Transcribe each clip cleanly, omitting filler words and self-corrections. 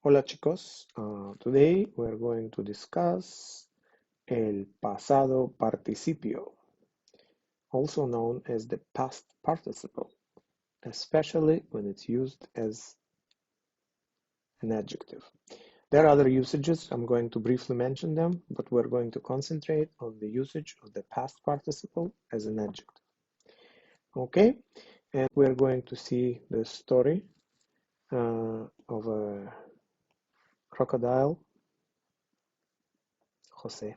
Hola chicos, today we're going to discuss el pasado participio, also known as the past participle, especially when it's used as an adjective. There are other usages, I'm going to briefly mention them, but we're going to concentrate on the usage of the past participle as an adjective. Okay, and we're going to see the story of a crocodile, Jose.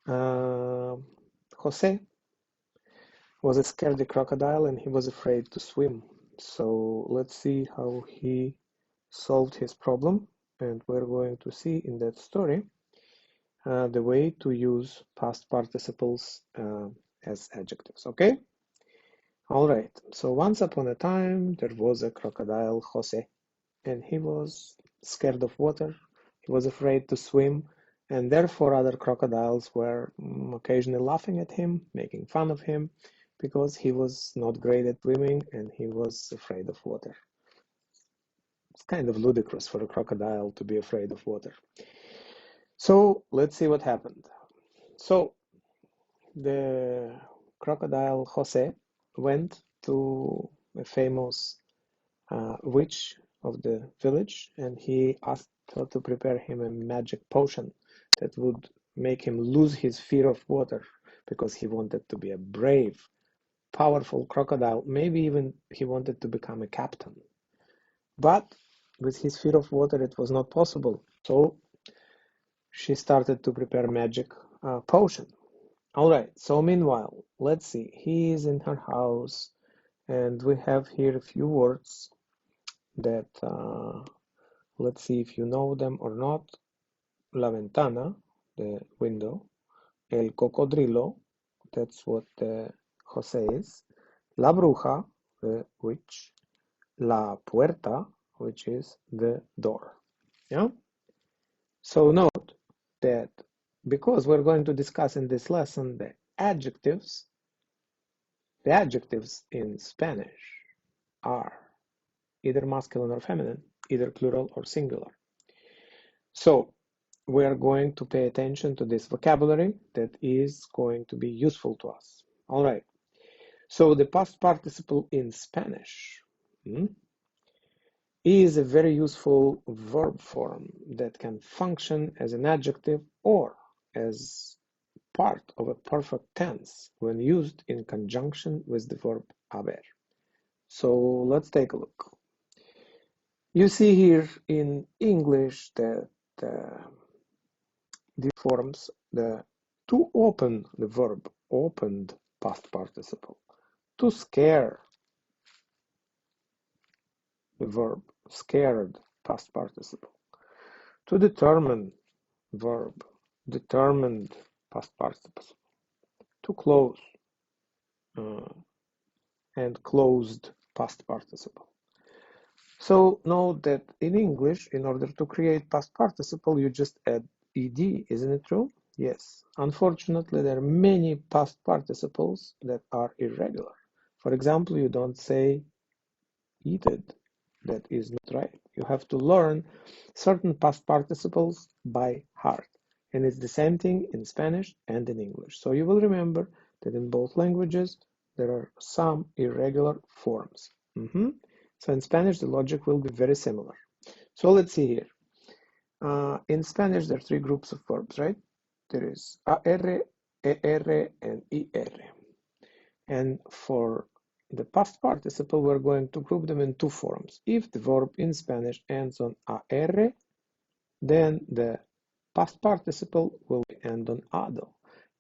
Jose was a scaredy crocodile and he was afraid to swim. So let's see how he solved his problem, and we're going to see in that story the way to use past participles as adjectives. Okay? All right. So once upon a time there was a crocodile, Jose, and he was scared of water. He was afraid to swim, and therefore other crocodiles were occasionally laughing at him, making fun of him, because he was not great at swimming and he was afraid of water. It's kind of ludicrous for a crocodile to be afraid of water. So let's see what happened. So the crocodile Jose went to a famous witch of the village, and he asked her to prepare him a magic potion that would make him lose his fear of water, because he wanted to be a brave, powerful crocodile. Maybe even he wanted to become a captain. But with his fear of water, it was not possible. So she started to prepare magic potion. All right. So meanwhile, let's see. He is in her house, and we have here a few words that let's see if you know them or not. La ventana, the window. El cocodrilo, that's what Jose is. La bruja, the witch. La puerta, which is the door. Yeah? So note that because we're going to discuss in this lesson the adjectives in Spanish are either masculine or feminine, either plural or singular. So we are going to pay attention to this vocabulary that is going to be useful to us. All right. So the past participle in Spanish is a very useful verb form that can function as an adjective or as part of a perfect tense when used in conjunction with the verb haber. So let's take a look. You see here in English that these forms to open, the verb opened past participle, to scare, the verb scared past participle, to determine, verb determined past participle, to close and closed past participle. So note that in English, in order to create past participle, you just add ed, isn't it true? Yes. Unfortunately, there are many past participles that are irregular. For example, you don't say eated. That is not right. You have to learn certain past participles by heart. And it's the same thing in Spanish and in English. So you will remember that in both languages, there are some irregular forms. So in Spanish, the logic will be very similar. So let's see here. In Spanish, there are three groups of verbs, right? There is AR, ER, and IR. And for the past participle, we're going to group them in two forms. If the verb in Spanish ends on AR, then the past participle will end on ado.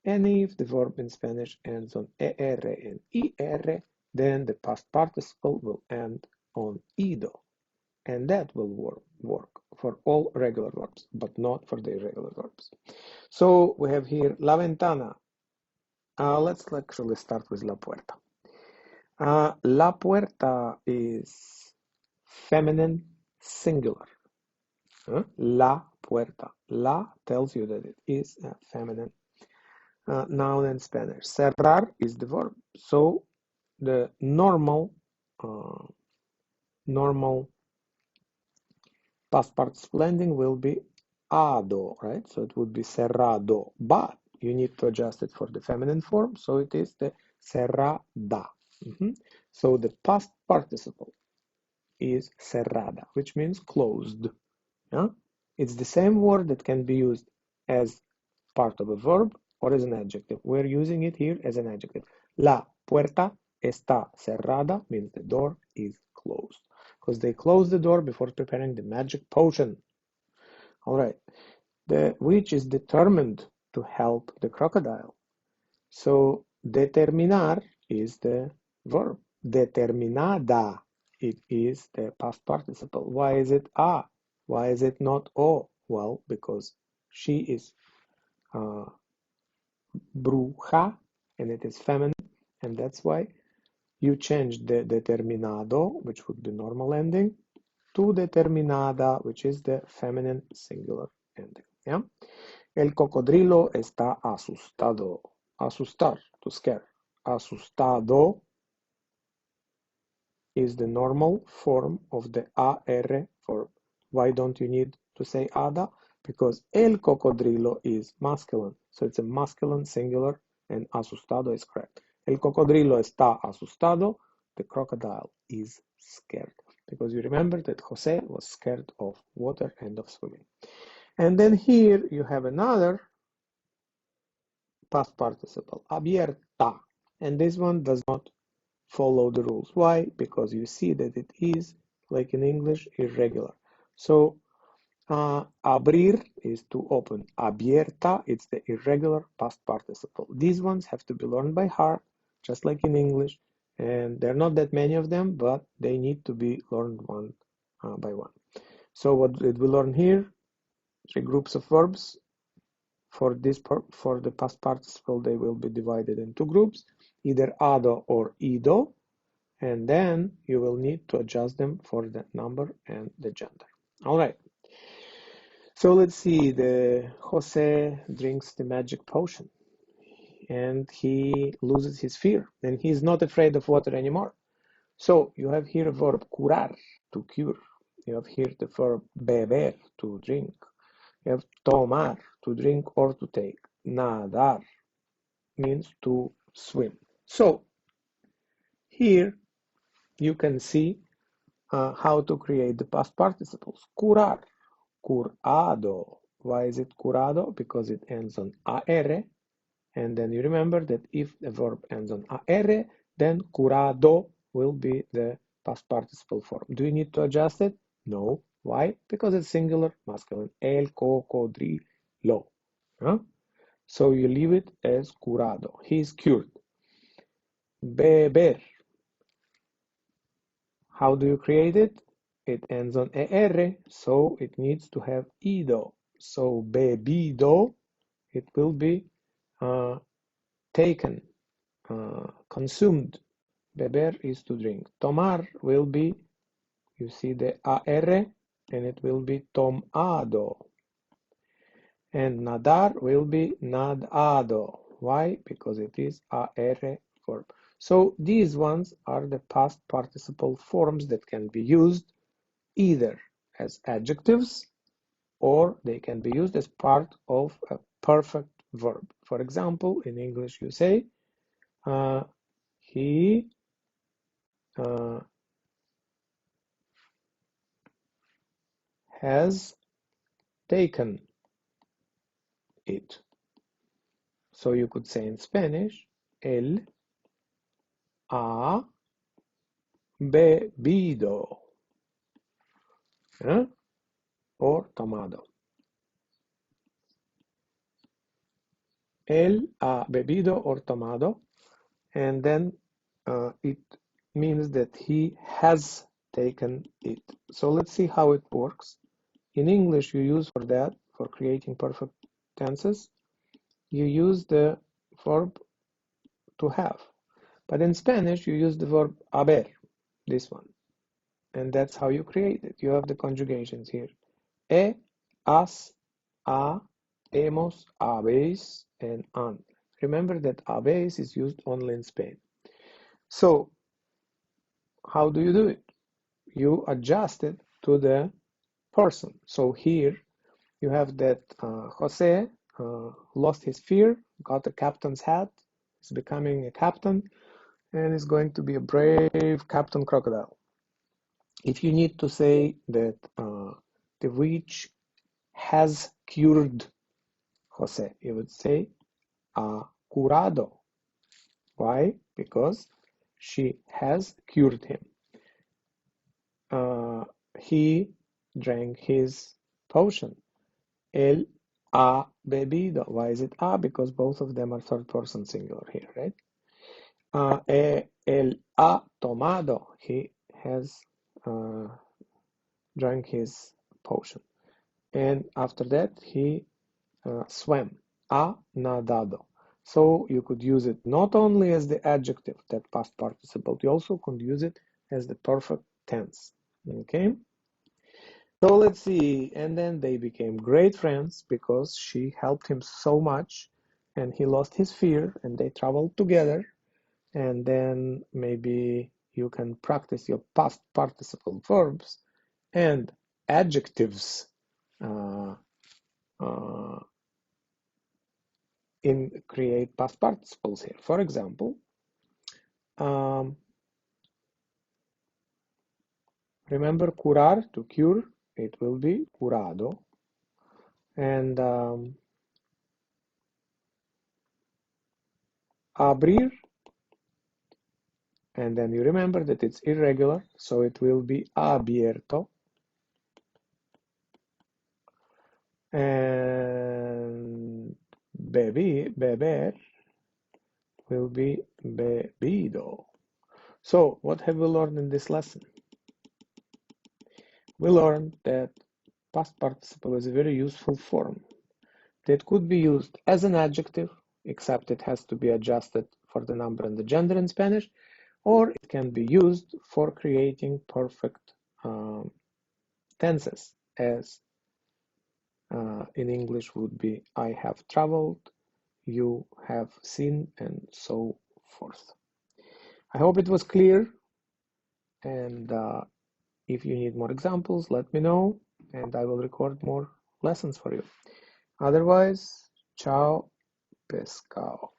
And if the verb in Spanish ends on ER and IR, then the past participle will end on ido. And that will work for all regular verbs, but not for the irregular verbs. So we have here la ventana. Let's actually start with la puerta. La puerta is feminine singular. La puerta. La tells you that it is a feminine noun in Spanish. Cerrar is the verb. So the normal past participle ending will be ado, right? So it would be cerrado, but you need to adjust it for the feminine form, so it is the cerrada. So the past participle is cerrada, which means closed. Yeah? It's the same word that can be used as part of a verb or as an adjective. We're using it here as an adjective. La puerta está cerrada means the door is closed, because they closed the door before preparing the magic potion. All right, the witch is determined to help the crocodile. So determinar is the verb. Determinada, it is the past participle. Why is it a? Why is it not o? Well, because she is bruja and it is feminine, and that's why you change the determinado, which would be normal ending, to determinada, which is the feminine singular ending. Yeah? El cocodrilo está asustado. Asustar, to scare. Asustado is the normal form of the AR verb. Why don't you need to say ada? Because el cocodrilo is masculine. So it's a masculine singular and asustado is correct. El cocodrilo está asustado. The crocodile is scared. Because you remember that Jose was scared of water and of swimming. And then here you have another past participle, abierta. And this one does not follow the rules. Why? Because you see that it is, like in English, irregular. So abrir is to open. Abierta, it's the irregular past participle. These ones have to be learned by heart, just like in English. And there are not that many of them, but they need to be learned one by one. So what did we learn here? Three groups of verbs. For the past participle, they will be divided into groups, either ado or ido, and then you will need to adjust them for the number and the gender. All right. So let's see. The Jose drinks the magic potion, and he loses his fear, and he's not afraid of water anymore. So you have here a verb curar, to cure. You have here the verb beber, to drink. You have tomar, to drink or to take. Nadar means to swim. So here you can see how to create the past participles. Curar, curado. Why is it curado? Because it ends on AR. And then you remember that if the verb ends on AR, then curado will be the past participle form. Do you need to adjust it? No. Why? Because it's singular, masculine. El cocodrilo. Huh? So you leave it as curado. He is cured. Beber. How do you create it? It ends on ER, so it needs to have ido. So bebido, it will be taken, consumed. Beber is to drink. Tomar will be, you see the AR, and it will be tomado. And nadar will be nadado. Why? Because it is AR verb. So these ones are the past participle forms that can be used either as adjectives or they can be used as part of a perfect verb. For example, in English you say, he has taken it. So you could say in Spanish, él ha bebido, or tomado. Él ha bebido or tomado, and then it means that he has taken it. So let's see how it works. In English, you use for that, for creating perfect tenses, you use the verb to have. But in Spanish, you use the verb haber, this one. And that's how you create it. You have the conjugations here. He, has, ha, hemos, habéis, and han. Remember that habéis is used only in Spain. So, how do you do it? You adjust it to the person. So here you have that Jose lost his fear, got a captain's hat, is becoming a captain, and is going to be a brave Captain Crocodile. If you need to say that the witch has cured Jose, you would say ha curado. Why? Because she has cured him. He drank his potion. Él ha bebido. Why is it ha? Because both of them are third person singular here, right? Él ha tomado. He has drank his potion. And after that, he swam. Ha nadado. So you could use it not only as the adjective, that past participle, you also could use it as the perfect tense. Okay? So let's see. And then they became great friends because she helped him so much and he lost his fear and they traveled together. And then maybe you can practice your past participle verbs and adjectives uh, uh, in create past participles here. For example, remember curar, to cure, it will be curado. And abrir, and then you remember that it's irregular, so it will be abierto. And beber will be bebido. So what have we learned in this lesson? We learned that past participle is a very useful form that could be used as an adjective, except it has to be adjusted for the number and the gender in Spanish, or it can be used for creating perfect tenses, as in English would be I have traveled, you have seen, and so forth. I hope it was clear, and if you need more examples, let me know, and I will record more lessons for you. Otherwise, ciao, pescao.